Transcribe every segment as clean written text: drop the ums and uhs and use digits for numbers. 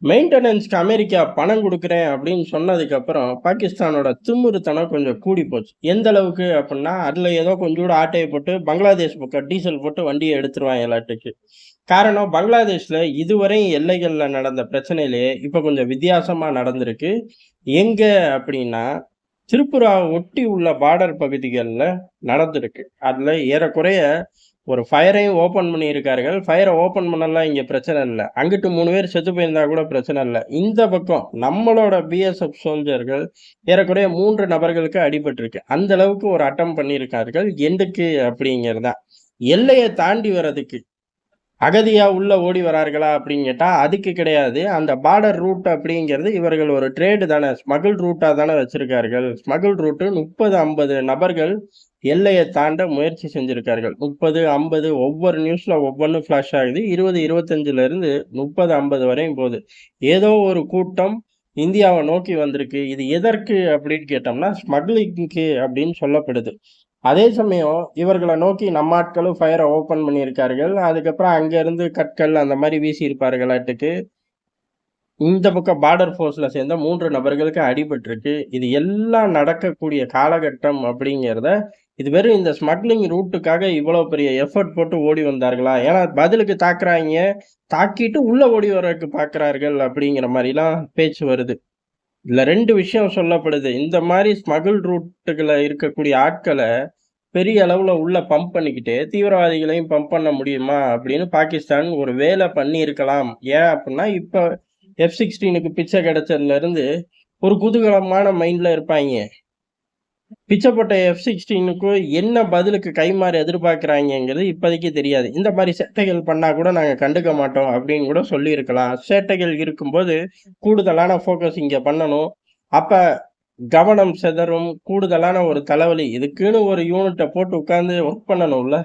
மெயின்டெனன்ஸ்க்கு America பணம் குடுக்குறேன் அப்படின்னு சொன்னதுக்கப்புறம், பாகிஸ்தானோட திமிருத்தனம் கொஞ்சம் கூடி போச்சு. எந்த அளவுக்கு அப்புட்ன்னா, அதுல ஏதோ கொஞ்சூண்டு ஆட்டைய போட்டு பங்களாதேஷ் பக்கம் டீசல் போட்டு வண்டிய எடுத்துருவாங்கலாட்டுக்கு. காரணம் பங்களாதேஷ்ல இதுவரை எல்லைகள்ல நடந்த பிரச்சனையிலேயே இப்ப கொஞ்சம் வித்தியாசமா நடந்திருக்கு. எங்க அப்படின்னா, திரிபுராவ ஒட்டி உள்ள பார்டர் பகுதிகள்ல நடந்திருக்கு. அதுல ஏறக்குறைய ஒரு ஃபயரையும் ஓப்பன் பண்ணியிருக்கார்கள். ஃபயர ஓப்பன் பண்ணலாம் இங்க பிரச்சனை இல்ல. அங்கிட்டு 3 பேர் செத்து போயிருந்தா கூட பிரச்சனை இல்ல. இந்த பக்கம் நம்மளோட பிஎஸ்எஃப் சோல்ஜர்கள் ஏறக்குறைய 3 நபர்களுக்கு அடிபட்டிருக்கு. அந்த அளவுக்கு ஒரு அட்டெம்ப்ட் பண்ணியிருக்கார்கள். எதுக்கு அப்படிங்கிறது தான். எல்லைய தாண்டி வர்றதுக்கு அகதியா உள்ள ஓடி வரார்களா அப்படின்னு கேட்டா, அதுக்கு கிடையாது. அந்த பார்டர் ரூட் அப்படிங்கிறது இவர்கள் ஒரு ட்ரேடு தானே, ஸ்மகிள் ரூட்டா தானே வச்சிருக்கார்கள். ஸ்மகிள் ரூட் 30, 50 நபர்கள் எல்லைய தாண்ட முயற்சி செஞ்சிருக்கார்கள். 30, 50 ஒவ்வொரு நியூஸ்ல ஒவ்வொன்னும் ஃபிளாஷ் ஆகுது. 20, 25ல இருந்து 30, 50 வரையும் போகுது. ஏதோ ஒரு கூட்டம் இந்தியாவ நோக்கி வந்திருக்கு. இது எதற்கு அப்படின்னு கேட்டோம்னா, ஸ்மக்லிங்க்கு அப்படின்னு சொல்லப்படுது. அதே சமயம் இவர்கள நோக்கி நம்ம ஆட்களும் ஃபயர ஓப்பன் பண்ணியிருக்கார்கள். அதுக்கப்புறம் அங்க இருந்து கற்கள் அந்த மாரி வீசியிருப்பார்களாட்டுக்கு. இந்த பக்கம் பார்டர் ஃபோர்ஸ்ல சேர்ந்த 3 நபர்களுக்கு அடிபட்டிருக்கு. இது எல்லாம் நடக்கக்கூடிய காலகட்டம் அப்படிங்கிறத, இது வெறும் இந்த ஸ்மக்லிங் ரூட்டுக்காக இவ்வளோ பெரிய எஃபோர்ட் போட்டு ஓடி வந்தார்களா? ஏன்னா பதிலுக்கு தாக்குறாய்ங்க. தாக்கிட்டு உள்ள ஓடி வரக்கு பார்க்கிறார்கள் அப்படிங்கிற மாரிலாம் பேச்சு வருது. இதுல 2 விஷயம் சொல்லப்படுது. இந்த மாரி ஸ்மகிள் ரூட்டுகள்ல இருக்கக்கூடிய ஆட்கள பெரிய அளவுல உள்ள பம்ப் பண்ணிக்கிட்டு, தீவிரவாதிகளையும் பம்ப் பண்ண முடியுமா? அப்படின்னு பாகிஸ்தான் ஒரு வேலை பண்ணியிருக்கலாம். ஏன் அப்புட்ன்னா, இப்ப F-16க்கு பிச்சை கிடைச்சதுலருந்து ஒரு குதூகலமான மைண்ட்ல இருப்பாய்ங்க. பிச்சை போட்ட F-16க்கு என்ன பதிலுக்கு கைமாறு எதிர்பார்க்கிறாய்ங்கங்கிறது இப்போதைக்கு தெரியாது. இந்த மாரி சேட்டைகள் பண்ணா கூட நாங்க கண்டுக்க மாட்டோம் அப்படின்னு கூட சொல்லியிருக்கலாம். சேட்டைகள் இருக்கும்போது கூடுதலான ஃபோக்கஸ் இங்க பண்ணணும். அப்ப கவனம் சிதறும். கூடுதலான ஒரு தலைவலி. இதுக்குன்னு ஒரு யூனிட்ட போட்டு உட்கார்ந்து ஒர்க் பண்ணணும்ல.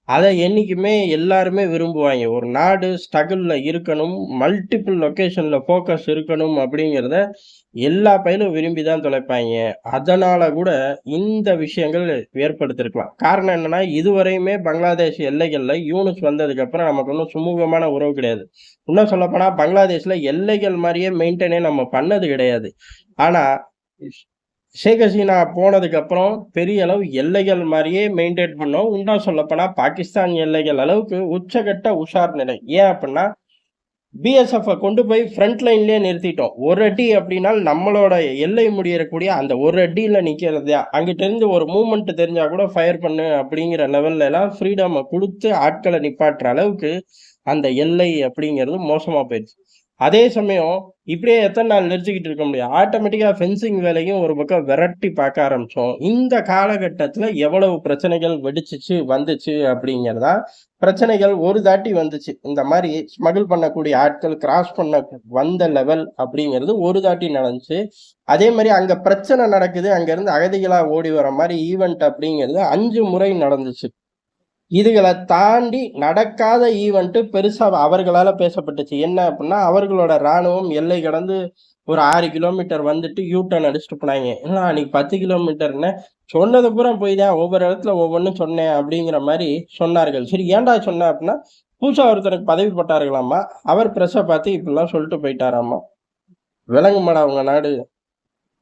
அத என்னைக்குமே எல்லாருமே விரும்புவாய்ங்க. ஒரு நாடு ஸ்ட்ரகிள்ல இருக்கணும். மல்டிபிள் லொகேஷன்ல ஃபோக்கஸ் இருக்கணும் அப்படிங்கிறத எல்லா பயலும் விரும்பி தான் தொலைப்பாய்ங்க. அதனால கூட இந்த விஷயங்கள் ஏற்படுத்தியிருக்கலாம். காரணம் என்னன்னா, இதுவரையுமே பங்களாதேஷ் எல்லைகள்ல யூனுஸ் வந்ததுக்கு அப்புறம் நமக்கு ஒண்ணும் சுமூகமான உறவு கிடையாது. இன்னும் சொல்லப்போனா பங்களாதேஷ்ல எல்லைகள் மாரியே மெயின்டெய்னே நம்ம பண்ணது கிடையாது. ஆனா ஷேக் ஹசீனா போனதுக்கு அப்புறம் பெரிய அளவு எல்லைகள் மாரியே மெயின்டெயின் பண்ணோம். இன்னும் சொல்லப்போனா பாகிஸ்தான் எல்லைகள் அளவுக்கு உச்சகட்ட உஷார் நிலை. ஏன் அப்புட்ன்னா, பிஎஸ்எஃப்ப கொண்டு போய் ஃப்ரண்ட் லைன்லயே நிறுத்திட்டோம். 1 அடி அப்படின்னா நம்மளோட எல்லை முடியறக்கூடிய அந்த 1 அடியில நிக்கிறது தான். அங்கிட்டிருந்து ஒரு மூவ்மெண்ட் தெரிஞ்சா கூட ஃபயர் பண்ணு அப்படிங்கிற லெவல்ல எல்லாம் ஃப்ரீடம குடுத்து ஆட்கள நிப்பாட்டுற அளவுக்கு அந்த எல்லை அப்படிங்கிறது மோசமா போயிருச்சு. அதே சமயம் இப்படியே எத்தன நாள் நிறுத்திக்கிட்டு இருக்க முடியும்? ஆட்டோமேட்டிக்கா ஃபென்சிங் வேலையும் ஒரு பக்கம் விரட்டி பார்க்க ஆரம்பிச்சோம். இந்த காலகட்டத்தில எவ்வளவு பிரச்சனைகள் வெடிச்சுச்சு, வந்துச்சு அப்படிங்கிறதா பிரச்சனைகள் ஒரு தாட்டி வந்துச்சு. இந்த மாரி ஸ்மகிள் பண்ணக்கூடிய ஆட்கள் கிராஸ் பண்ண வந்த லெவல் அப்படிங்கிறது ஒரு தாட்டி நடந்துச்சு. அதே மாரி அங்க பிரச்சனை நடக்குது. அங்கருந்து அகதிகளா ஓடி வர மாரி ஈவென்ட் அப்படிங்கிறது 5 முறை நடந்துச்சு. இதுகள தாண்டி நடக்காத ஈவென்ட் பெருசா அவர்களால பேசப்பட்டுச்சு. என்ன அப்டின்னா, அவர்களோட ராணுவம் எல்லை கடந்து ஒரு 6 கிலோமீட்டர் வந்துட்டு யூ டர்ன் அடிச்சுட்டு போனாய்ங்க. என்னடா அன்னைக்கு 10 கிலோமீட்டர்னேன். சொன்னது பூரா பொய் தான். ஒவ்வொரு இடத்துல ஒவ்வொன்னும் சொன்னேன் அப்படிங்கிற மாரி சொன்னார்கள். சரி ஏன்டா சொன்ன அப்டின்னா, புதுசா ஒருத்தருக்கு பதவி போட்டார்களாமா. அவர் பிரஸ்ஸ பார்த்து இப்படிலாம் சொல்லிட்டு போயிட்டாராமா. விளங்குமாடா உங்க நாடு?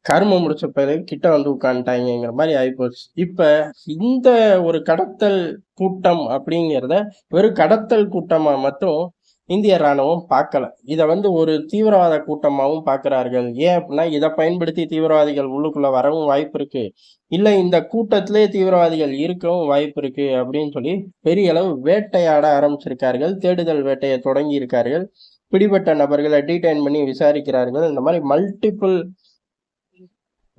கருமம் முடிச்ச பிறகு கிட்ட வந்து உட்காந்துட்டாய்ங்கங்கிற மாரி ஆயிப்போச்சு. இப்ப இந்த ஒரு கடத்தல் கூட்டம் அப்படிங்கிறத வெறும் கடத்தல் கூட்டமா மட்டும் இந்திய ராணுவம் பார்க்கல. இத வந்து ஒரு தீவிரவாத கூட்டமாவும் பார்க்கிறார்கள். ஏன் அப்படின்னா, இத பயன்படுத்தி தீவிரவாதிகள் உள்ளுக்குள்ள வரவும் வாய்ப்பு இருக்கு. இல்ல இந்த கூட்டத்திலே தீவிரவாதிகள் இருக்கவும் வாய்ப்பு இருக்கு அப்படின்னு சொல்லி பெரிய அளவு வேட்டையாட ஆரம்பிச்சிருக்கார்கள். தேடுதல் வேட்டைய தொடங்கி இருக்கார்கள். பிடிபட்ட நபர்கள டீடைன் பண்ணி விசாரிக்கிறார்கள். இந்த மாரி மல்டிபிள்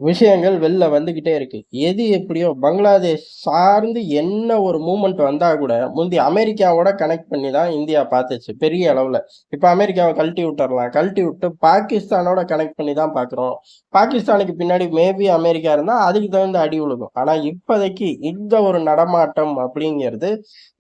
விஷயங்கள் வெளில வந்துகிட்டே இருக்கு. எது எப்படியோ பங்களாதேஷ் சார்ந்து என்ன ஒரு மூவ்மெண்ட் வந்தா கூட, முந்தி அமெரிக்காவோட கனெக்ட் பண்ணி தான் இந்தியா பார்த்துச்சு, பெரிய அளவுல. இப்ப அமெரிக்காவ கழட்டி விட்டுறலாம். கழட்டி விட்டு பாகிஸ்தானோட கனெக்ட் பண்ணி தான் பார்க்குறோம். பாகிஸ்தானுக்கு பின்னாடி மேபி அமெரிக்கா இருந்தா அதுக்கு தகுந்த அடி விழுகும். ஆனா இப்போதைக்கு இந்த ஒரு நடமாட்டம் அப்படிங்கிறது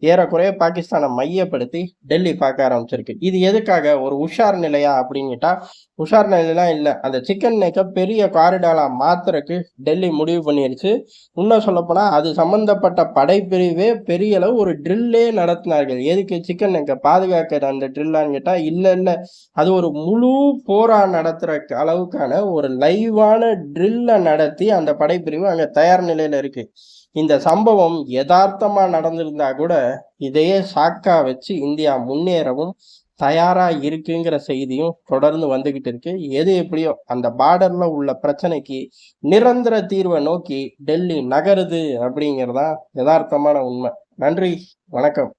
ஏறக்குறைய பாகிஸ்தானை மையப்படுத்தி டெல்லி பார்க்க ஆரம்பிச்சிருக்கு. இது எதுக்காக? ஒரு உஷார் நிலையா அப்படின்னு கேட்டா, உஷார் நிலைலாம் இல்ல. அந்த சிக்கன் நெக்க பெரிய காரிடாரா மாத்துறதுக்கு டெல்லி முடிவு பண்ணிருச்சு. இன்னும் சொல்லப்போனா அது சம்பந்தப்பட்ட படைப்பிரிவே பெரிய அளவு ஒரு ட்ரில்லே நடத்தினார்கள். எதுக்கு? சிக்கன் நெக்க பாதுகாக்கிற அந்த ட்ரில்லான்னு கேட்டா, இல்ல. அது ஒரு முழு போரா நடத்துற அளவுக்கான ஒரு லைவான ட்ரில்ல நடத்தி அந்த படைப்பிரிவு அங்க தயார் நிலையில இருக்கு. இந்த சம்பவம் யதார்த்தமா நடந்திருந்தா கூட இதையே சாக்கா வச்சு இந்தியா முன்னேறவும் தயாரா இருக்குங்கிற செய்தியும் தொடர்ந்து வந்துகிட்டு இருக்கு. எது எப்படியோ அந்த பார்டர்ல உள்ள பிரச்சனைக்கு நிரந்தர தீர்வை நோக்கி டெல்லி நகருது அப்படிங்கிறதா யதார்த்தமான உண்மை. நன்றி, வணக்கம்.